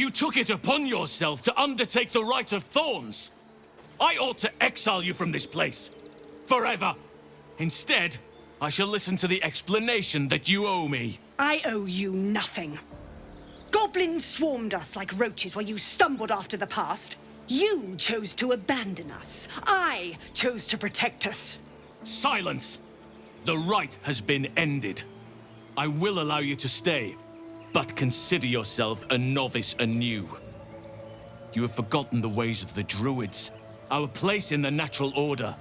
You took it upon yourself to undertake the Rite of Thorns. I ought to exile you from this place. Forever. Instead, I shall listen to the explanation that you owe me. I owe you nothing. Goblins swarmed us like roaches while you stumbled after the past. You chose to abandon us. I chose to protect us. Silence! The rite has been ended. I will allow you to stay, but consider yourself a novice anew. You have forgotten the ways of the Druids, our place in the natural order.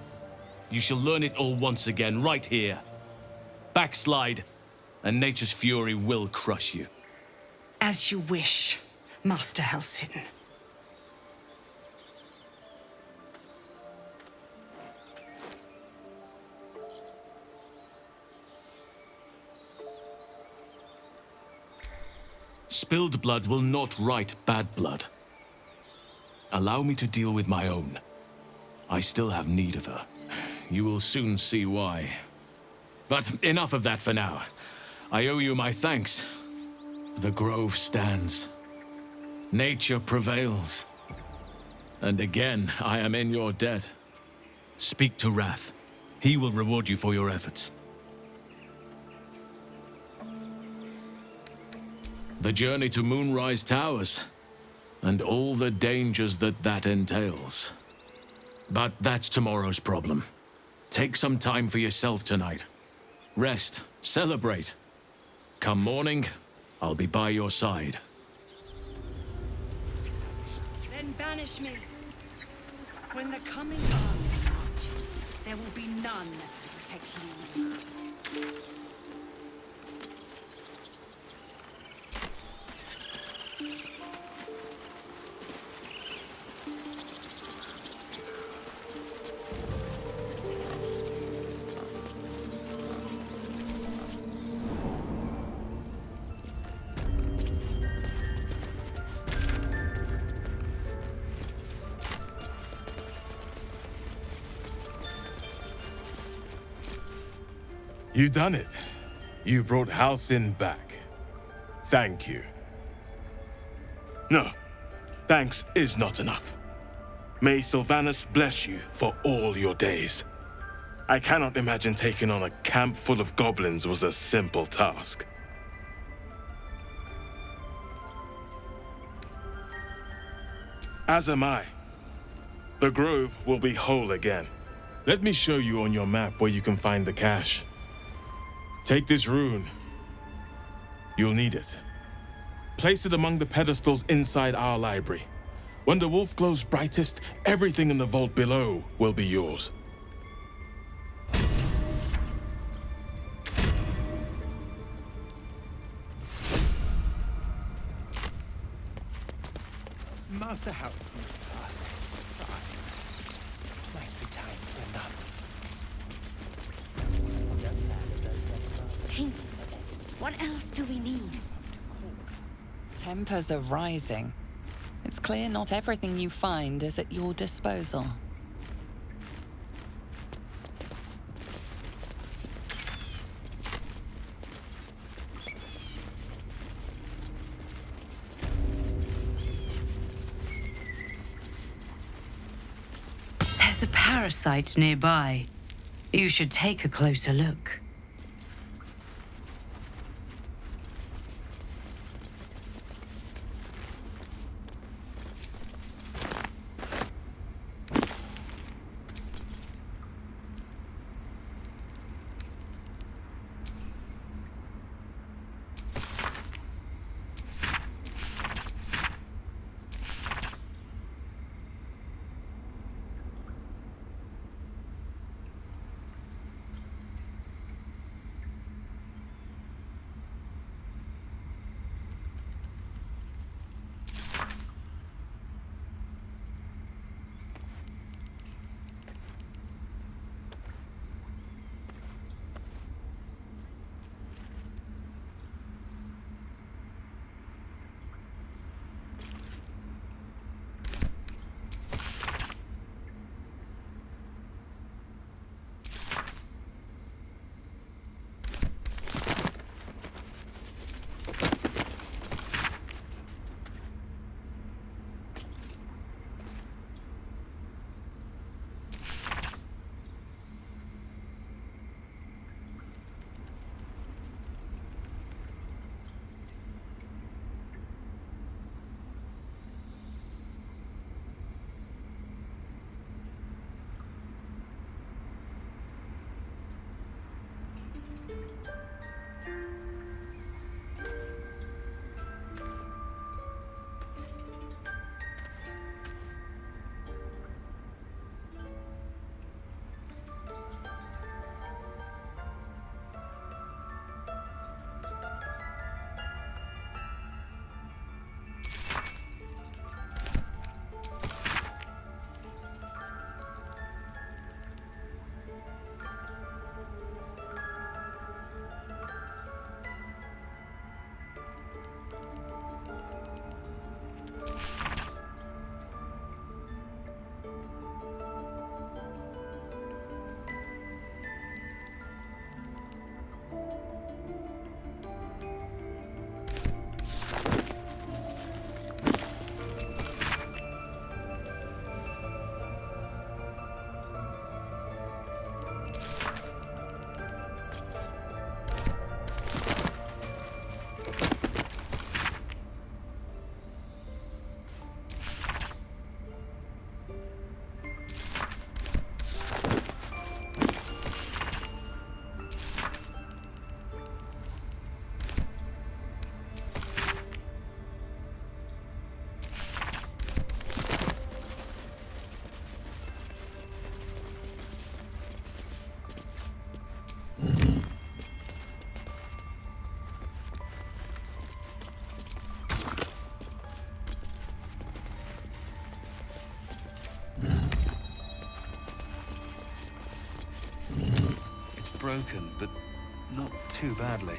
You shall learn it all once again, right here. Backslide, and nature's fury will crush you. As you wish, Master Halsin. Spilled blood will not right bad blood. Allow me to deal with my own. I still have need of her. You will soon see why. But enough of that for now. I owe you my thanks. The grove stands. Nature prevails. And again, I am in your debt. Speak to Wrath. He will reward you for your efforts. The journey to Moonrise Towers, and all the dangers that entails. But that's tomorrow's problem. Take some time for yourself tonight. Rest, celebrate. Come morning, I'll be by your side. Then banish me. When the coming army marches, there will be none to protect you. You done it. You brought Halsin back. Thank you. No, thanks is not enough. May Sylvanas bless you for all your days. I cannot imagine taking on a camp full of goblins was a simple task. As am I. The grove will be whole again. Let me show you on your map where you can find the cache. Take this rune. You'll need it. Place it among the pedestals inside our library. When the wolf glows brightest, everything in the vault below will be yours. Master Halsin's past is fine. Might be time for another. King, what else do we need? Tempers are rising. It's clear not everything you find is at your disposal. There's a parasite nearby. You should take a closer look. broken, but not too badly.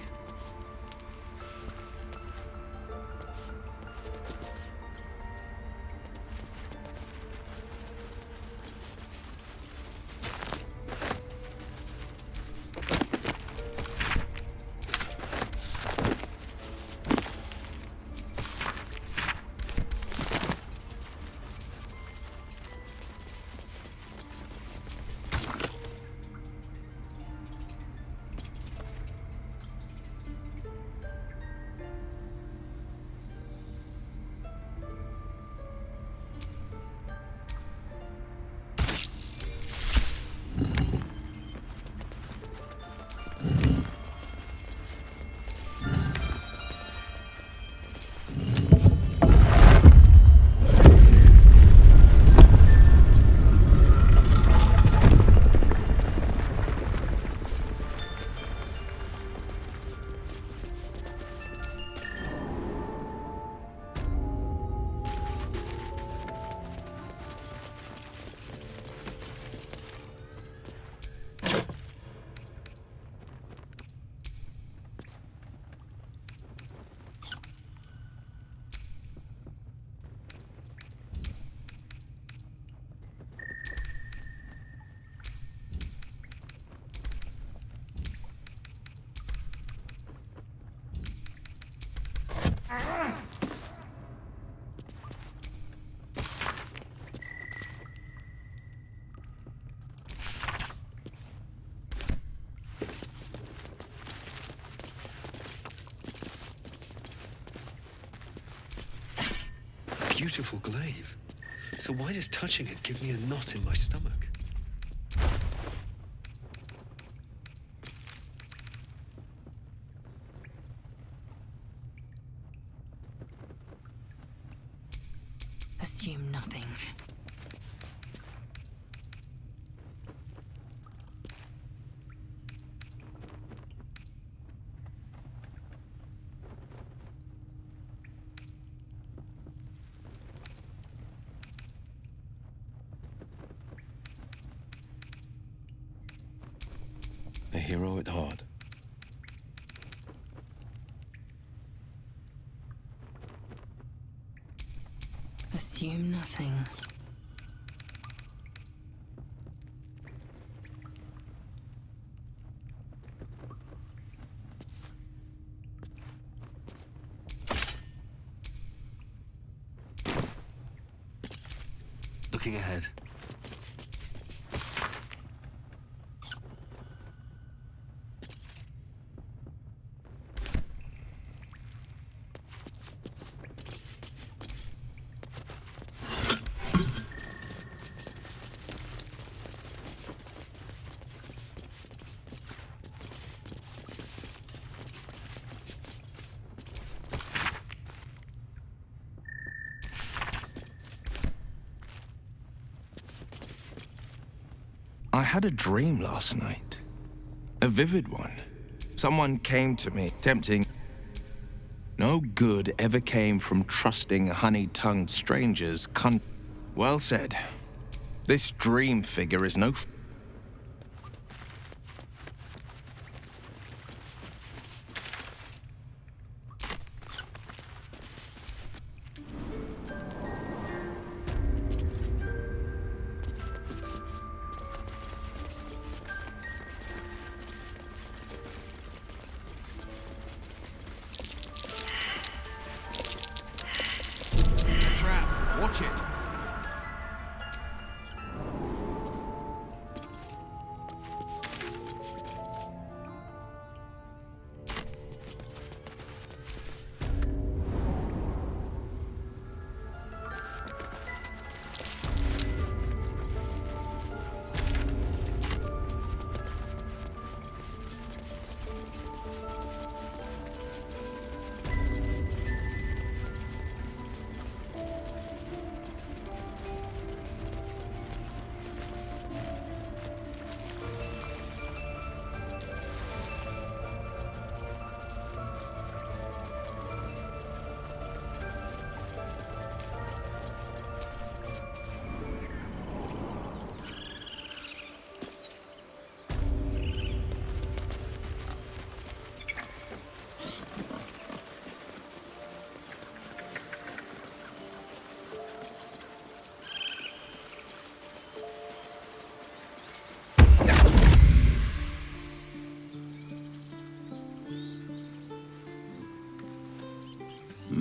Beautiful glaive. So why does touching it give me a knot in my stomach? Assume nothing. A hero at heart. Assume nothing. Looking ahead. I had a dream last night. A vivid one. Someone came to me, tempting. No good ever came from trusting honey-tongued strangers. Well said. This dream figure is no... Watch it.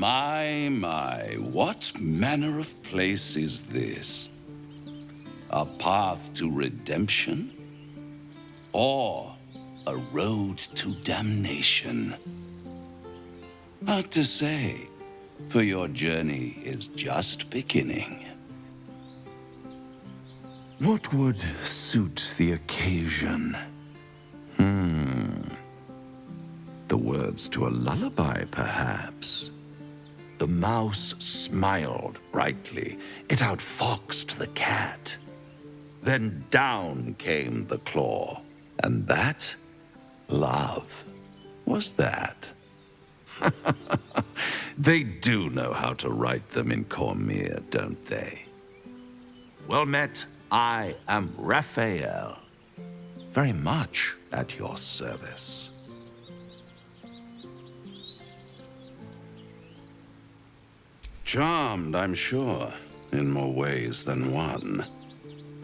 My, what manner of place is this? A path to redemption? Or a road to damnation? Hard to say, for your journey is just beginning. What would suit the occasion? The words to a lullaby, perhaps. The mouse smiled brightly. It outfoxed the cat. Then down came the claw. And that, love, was that. They do know how to write them in Cormyr, don't they? Well met, I am Raphael. Very much at your service. Charmed, I'm sure, in more ways than one.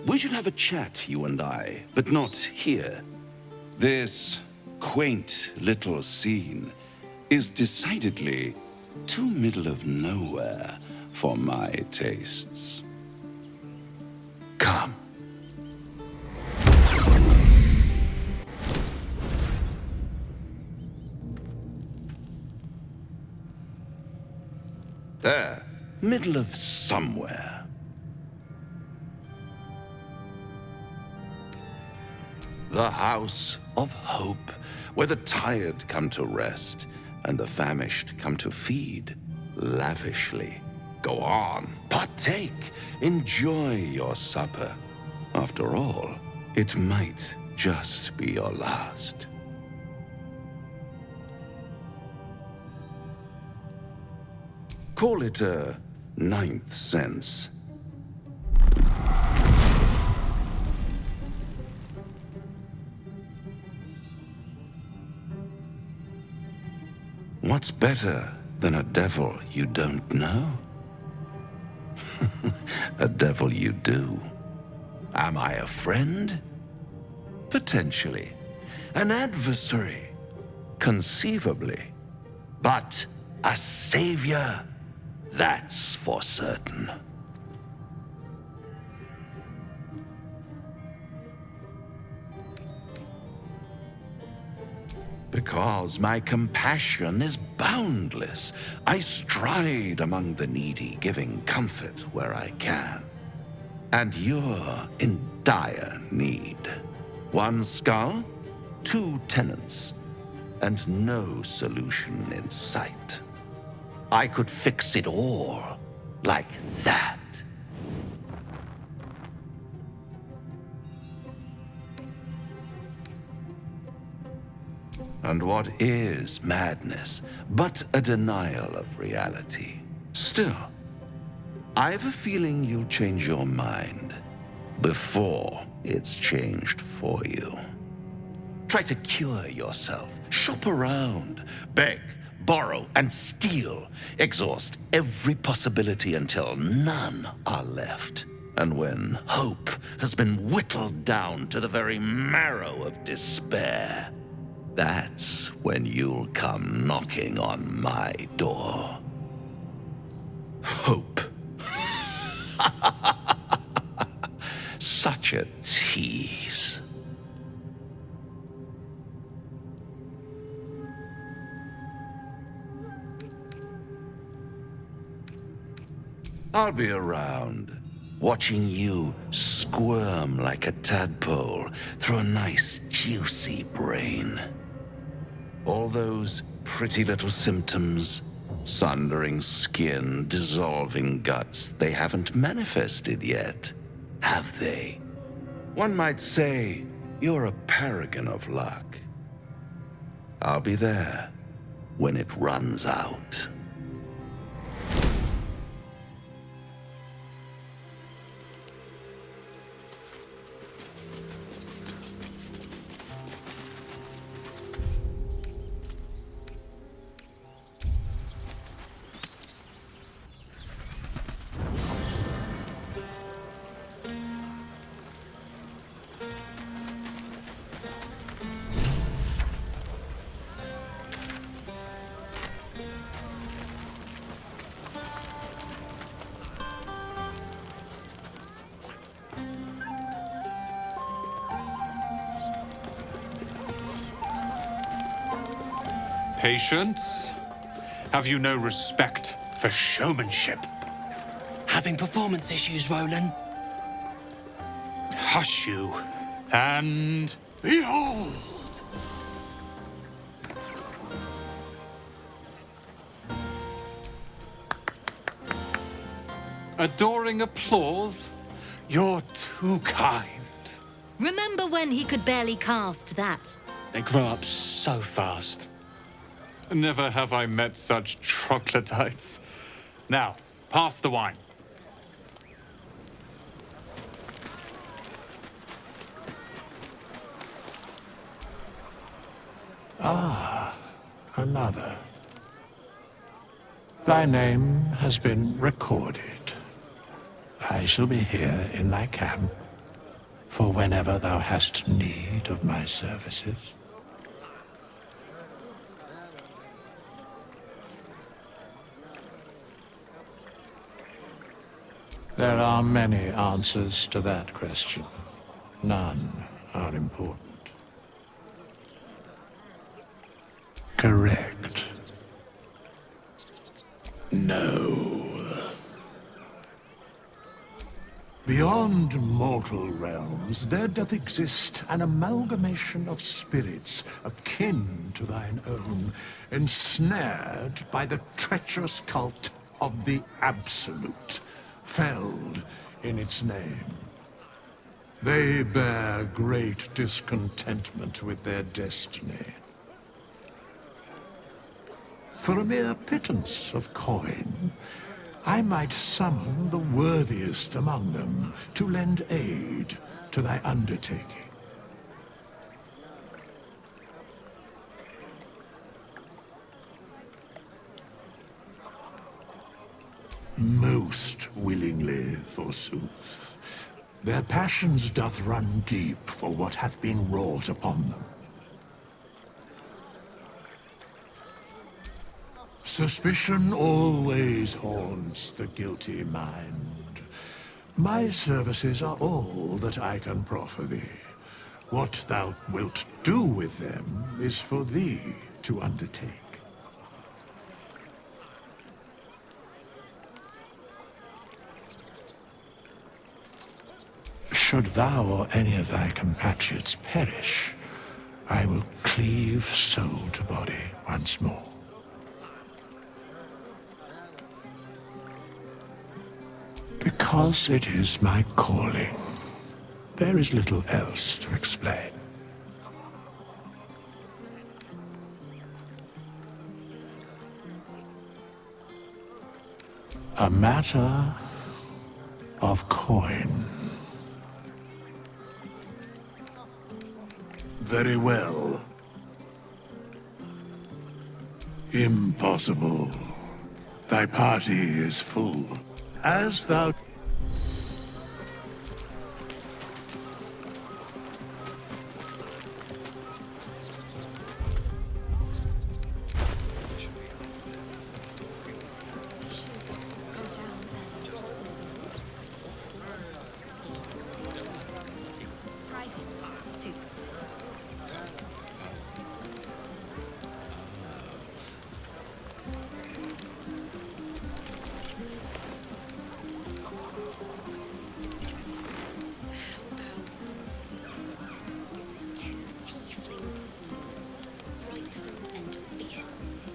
We should have a chat, you and I, but not here. This quaint little scene is decidedly too middle of nowhere for my tastes. Come. There, middle of somewhere. The House of Hope, where the tired come to rest and the famished come to feed lavishly. Go on, partake, enjoy your supper. After all, it might just be your last. Call it a ninth sense. What's better than a devil you don't know? A devil you do. Am I a friend? Potentially. An adversary? Conceivably. But a savior? That's for certain. Because my compassion is boundless. I stride among the needy, giving comfort where I can. And you're in dire need. One skull, 2 tenants, and no solution in sight. I could fix it all, like that. And what is madness but a denial of reality? Still, I've a feeling you'll change your mind before it's changed for you. Try to cure yourself, shop around, beg, borrow, and steal. Exhaust every possibility until none are left. And when hope has been whittled down to the very marrow of despair, that's when you'll come knocking on my door. Hope. Such a tease. I'll be around, watching you squirm like a tadpole through a nice, juicy brain. All those pretty little symptoms, sundering skin, dissolving guts, they haven't manifested yet, have they? One might say you're a paragon of luck. I'll be there when it runs out. Patience? Have you no respect for showmanship? Having performance issues, Roland? Hush you, and behold! Adoring applause? You're too kind. Remember when he could barely cast that? They grow up so fast. Never have I met such troglodytes. Now, pass the wine. Ah, another. Thy name has been recorded. I shall be here in thy camp for whenever thou hast need of my services. There are many answers to that question. None are important. Correct. No. Beyond mortal realms, there doth exist an amalgamation of spirits akin to thine own, ensnared by the treacherous cult of the Absolute, felled in its name. They bear great discontentment with their destiny. For a mere pittance of coin, I might summon the worthiest among them to lend aid to thy undertaking. Most willingly, forsooth. Their passions doth run deep for what hath been wrought upon them. Suspicion always haunts the guilty mind. My services are all that I can proffer thee. What thou wilt do with them is for thee to undertake. Should thou or any of thy compatriots perish, I will cleave soul to body once more. Because it is my calling, there is little else to explain. A matter of coin. Very well. Impossible. Thy party is full. As thou...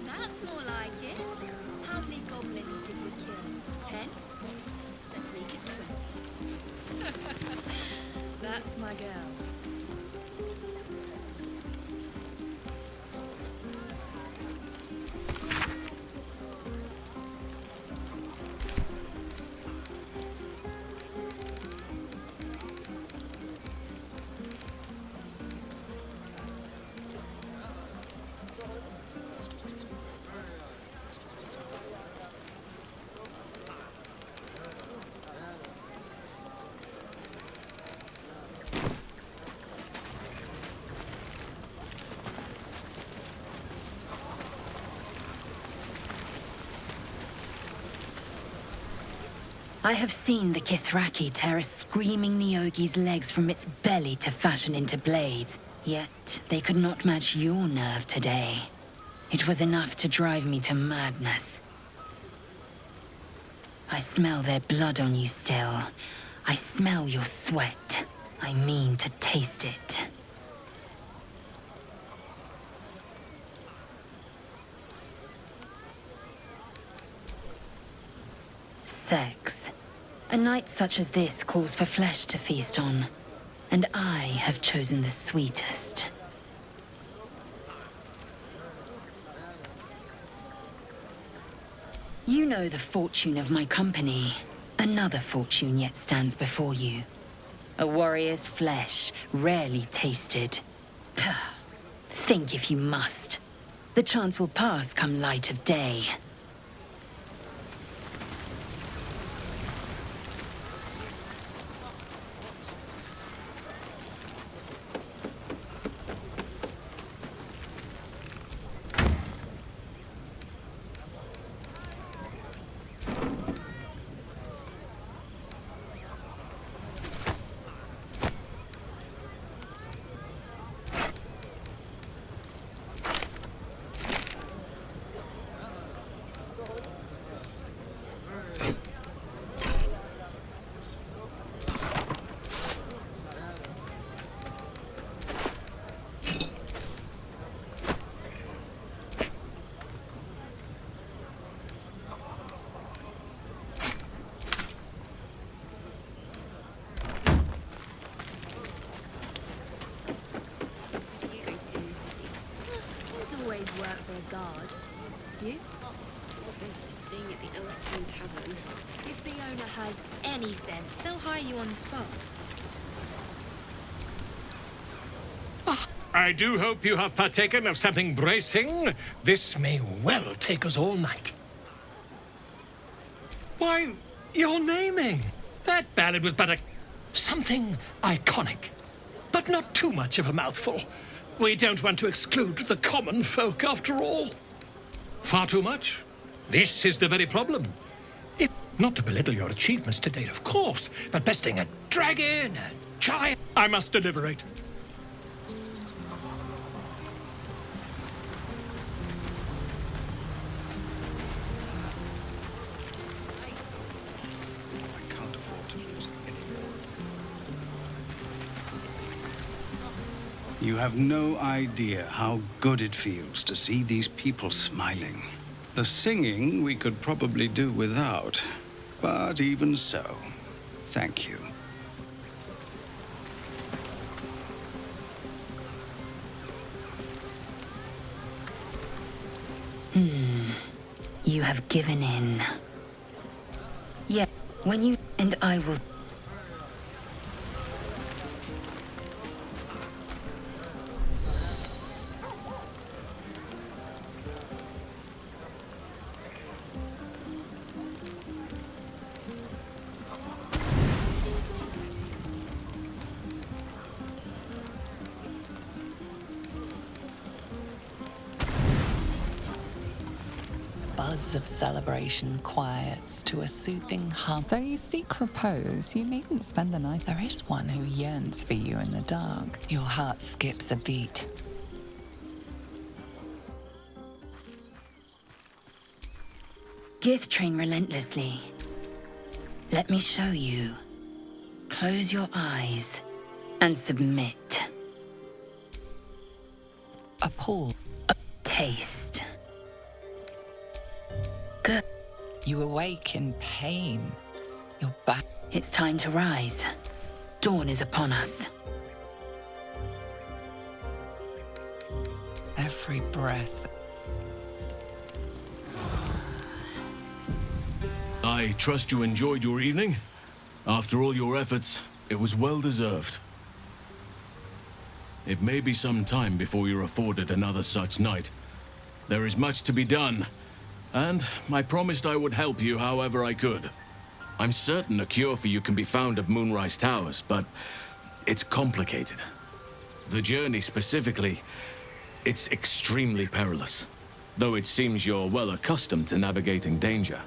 That's more like it. How many goblins did we kill? 10? Let's make it 20. That's my girl. I have seen the Kithraki tear a screaming Neogi's legs from its belly to fashion into blades, yet they could not match your nerve today. It was enough to drive me to madness. I smell their blood on you still. I smell your sweat. I mean to taste it. Sex. A night such as this calls for flesh to feast on, and I have chosen the sweetest. You know the fortune of my company. Another fortune yet stands before you. A warrior's flesh, rarely tasted. Think if you must. The chance will pass come light of day. Work for a guard. You? I was going to sing at the Elstone Tavern. If the owner has any sense, they'll hire you on the spot. I do hope you have partaken of something bracing. This may well take us all night. Why, you're naming. That ballad was but something iconic, but not too much of a mouthful. We don't want to exclude the common folk, after all. Far too much? This is the very problem. Not to belittle your achievements to date, of course, but besting a dragon, a giant... I must deliberate. I can't afford to lose any more. You have no idea how good it feels to see these people smiling. The singing we could probably do without, but even so, thank you. You have given in. Yeah, when you... and I will... Buzz of celebration quiets to a soothing hum. Though you seek repose, you needn't spend the night. There is one who yearns for you in the dark. Your heart skips a beat. Gith train relentlessly. Let me show you. Close your eyes and submit. A pull. A taste. Good. You awake in pain. Your back. It's time to rise. Dawn is upon us. Every breath. I trust you enjoyed your evening. After all your efforts, it was well deserved. It may be some time before you're afforded another such night. There is much to be done, and I promised I would help you however I could. I'm certain a cure for you can be found at Moonrise Towers, but it's complicated. The journey specifically, it's extremely perilous, though it seems you're well accustomed to navigating danger.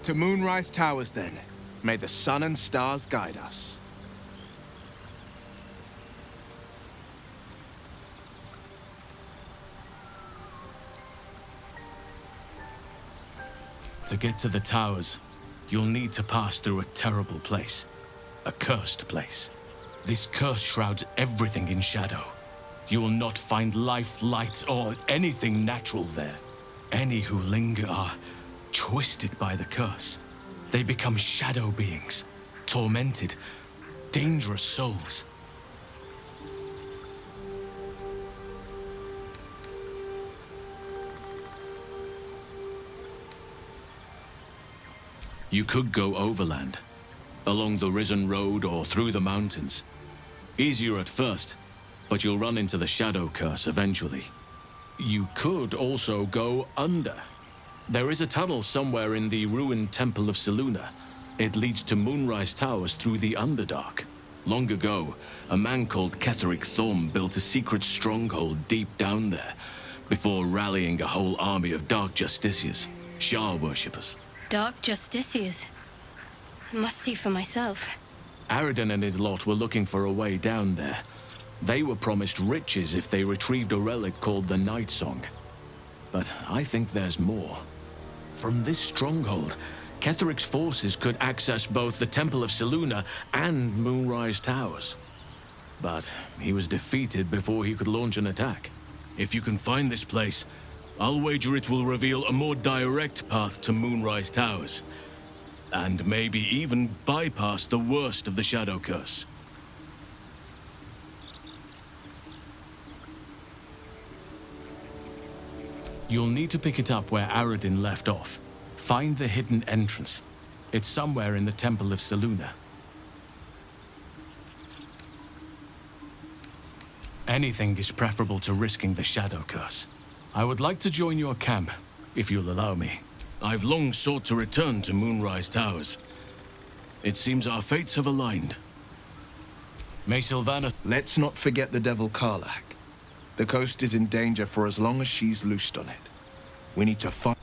To Moonrise Towers, then. May the sun and stars guide us. To get to the towers, you'll need to pass through a terrible place. A cursed place. This curse shrouds everything in shadow. You will not find life, light, or anything natural there. Any who linger are twisted by the curse. They become shadow beings, tormented, dangerous souls. You could go overland, along the Risen Road or through the mountains. Easier at first, but you'll run into the Shadow Curse eventually. You could also go under. There is a tunnel somewhere in the ruined Temple of Selûne. It leads to Moonrise Towers through the Underdark. Long ago, a man called Ketheric Thorm built a secret stronghold deep down there, before rallying a whole army of Dark Justiciars, Shah worshippers. Dark Justiciars. I must see for myself. Aradin and his lot were looking for a way down there. They were promised riches if they retrieved a relic called the Night Song. But I think there's more. From this stronghold, Ketheric's forces could access both the Temple of Selûne and Moonrise Towers. But he was defeated before he could launch an attack. If you can find this place, I'll wager it will reveal a more direct path to Moonrise Towers. And maybe even bypass the worst of the Shadow Curse. You'll need to pick it up where Aradin left off. Find the hidden entrance. It's somewhere in the Temple of Selûne. Anything is preferable to risking the Shadow Curse. I would like to join your camp, if you'll allow me. I've long sought to return to Moonrise Towers. It seems our fates have aligned. May Sylvanas... Let's not forget the Devil Karlach. The coast is in danger for as long as she's loosed on it. We need to find...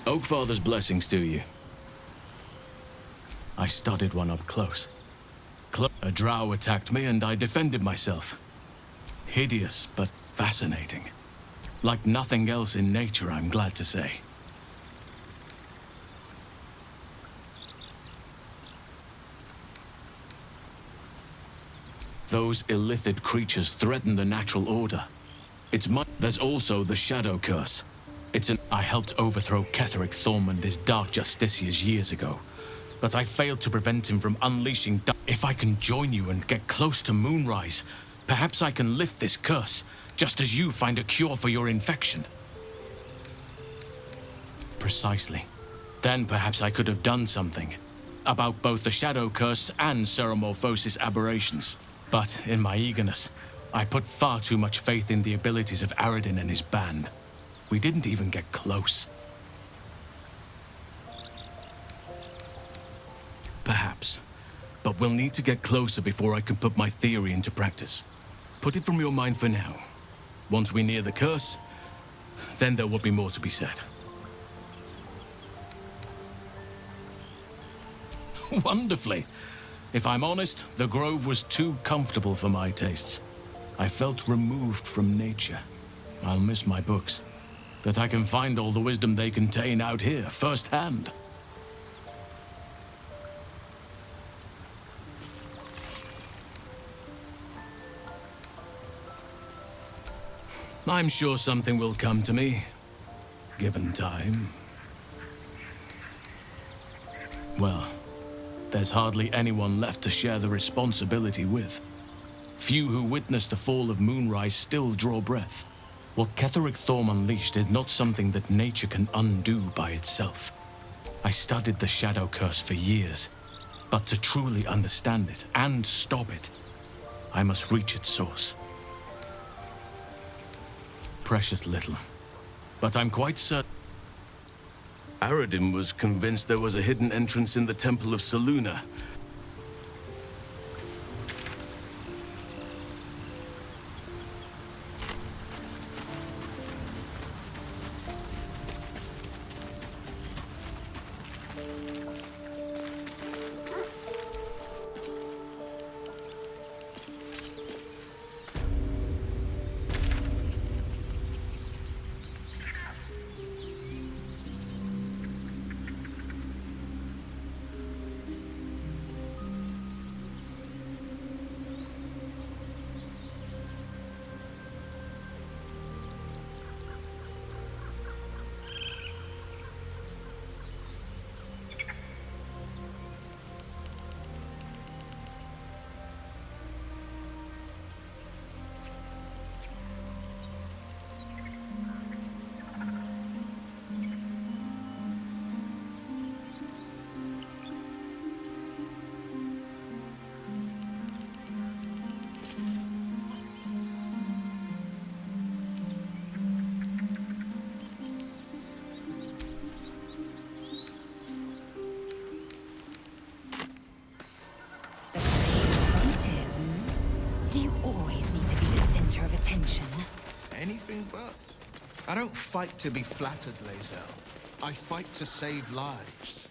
Oakfather's blessings to you. I studied one up close. A drow attacked me and I defended myself. Hideous, but fascinating. Like nothing else in nature, I'm glad to say. Those illithid creatures threaten the natural order. There's also the Shadow Curse. I helped overthrow Ketheric Thorm and his Dark Justiciars years ago, but I failed to prevent him from unleashing If I can join you and get close to Moonrise, perhaps I can lift this curse, just as you find a cure for your infection. Precisely. Then perhaps I could have done something about both the Shadow Curse and Ceremorphosis aberrations. But in my eagerness, I put far too much faith in the abilities of Aradin and his band. We didn't even get close. Perhaps. But we'll need to get closer before I can put my theory into practice. Put it from your mind for now. Once we near the curse, then there will be more to be said. Wonderfully. If I'm honest, the grove was too comfortable for my tastes. I felt removed from nature. I'll miss my books. But I can find all the wisdom they contain out here, firsthand. I'm sure something will come to me, given time. Well, there's hardly anyone left to share the responsibility with. Few who witnessed the fall of Moonrise still draw breath. What Ketheric Thorm unleashed is not something that nature can undo by itself. I studied the Shadow Curse for years, but to truly understand it and stop it, I must reach its source. Precious little, but I'm quite certain. Aradim was convinced there was a hidden entrance in the Temple of Selûne. Do you always need to be the center of attention? Anything but. I don't fight to be flattered, Lae'zel. I fight to save lives.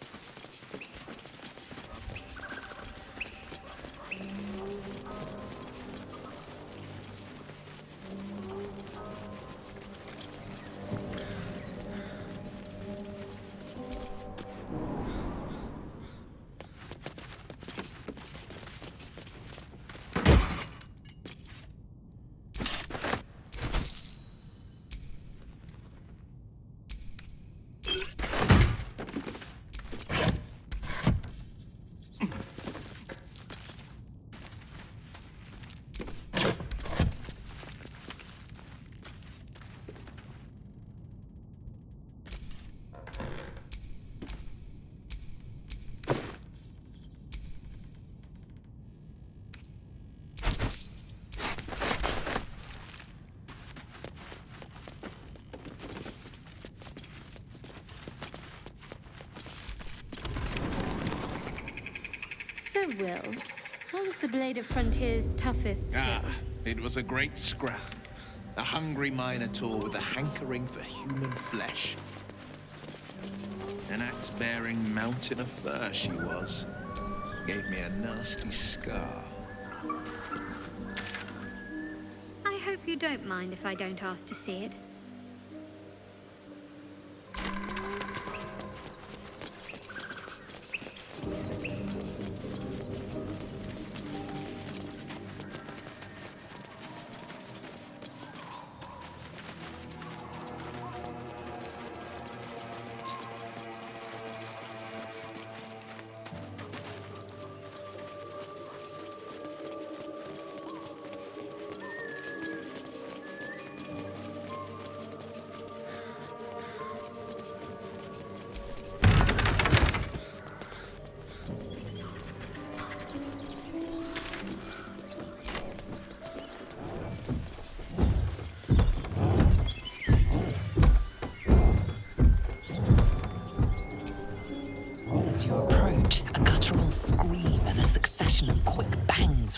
So, Will, what was the Blade of Frontier's toughest kill? It was a great scrap. A hungry minotaur with a hankering for human flesh. An axe-bearing mountain of fur she was. Gave me a nasty scar. I hope you don't mind if I don't ask to see it.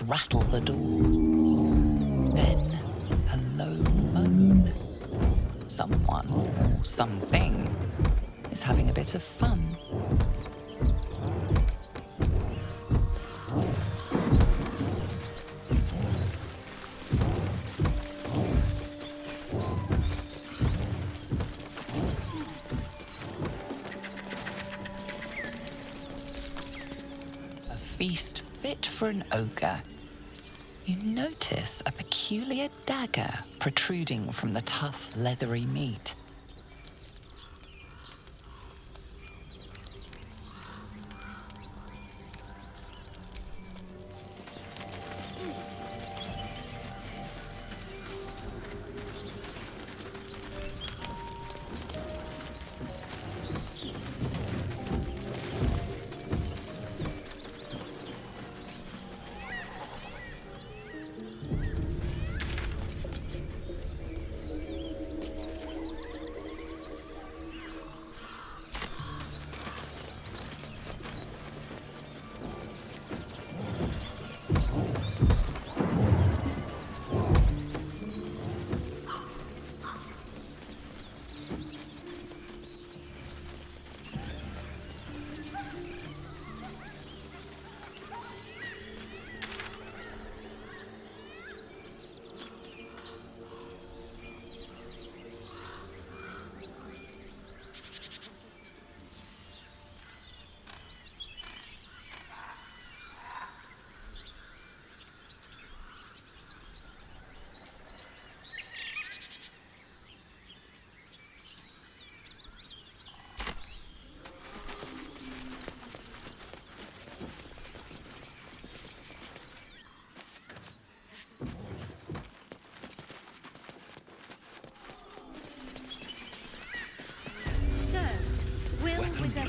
Rattle the door. Then a low moan. Someone or something is having a bit of fun. A feast fit for an ogre. You notice a peculiar dagger protruding from the tough, leathery meat.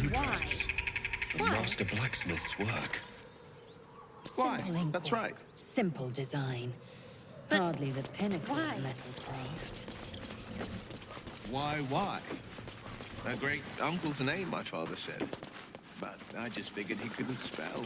blueprints. The Why? master blacksmith's work. Simple ink That's work, right. Simple design. Hardly the pinnacle of metal craft. Why? A great uncle's name, my father said. But I just figured he couldn't spell.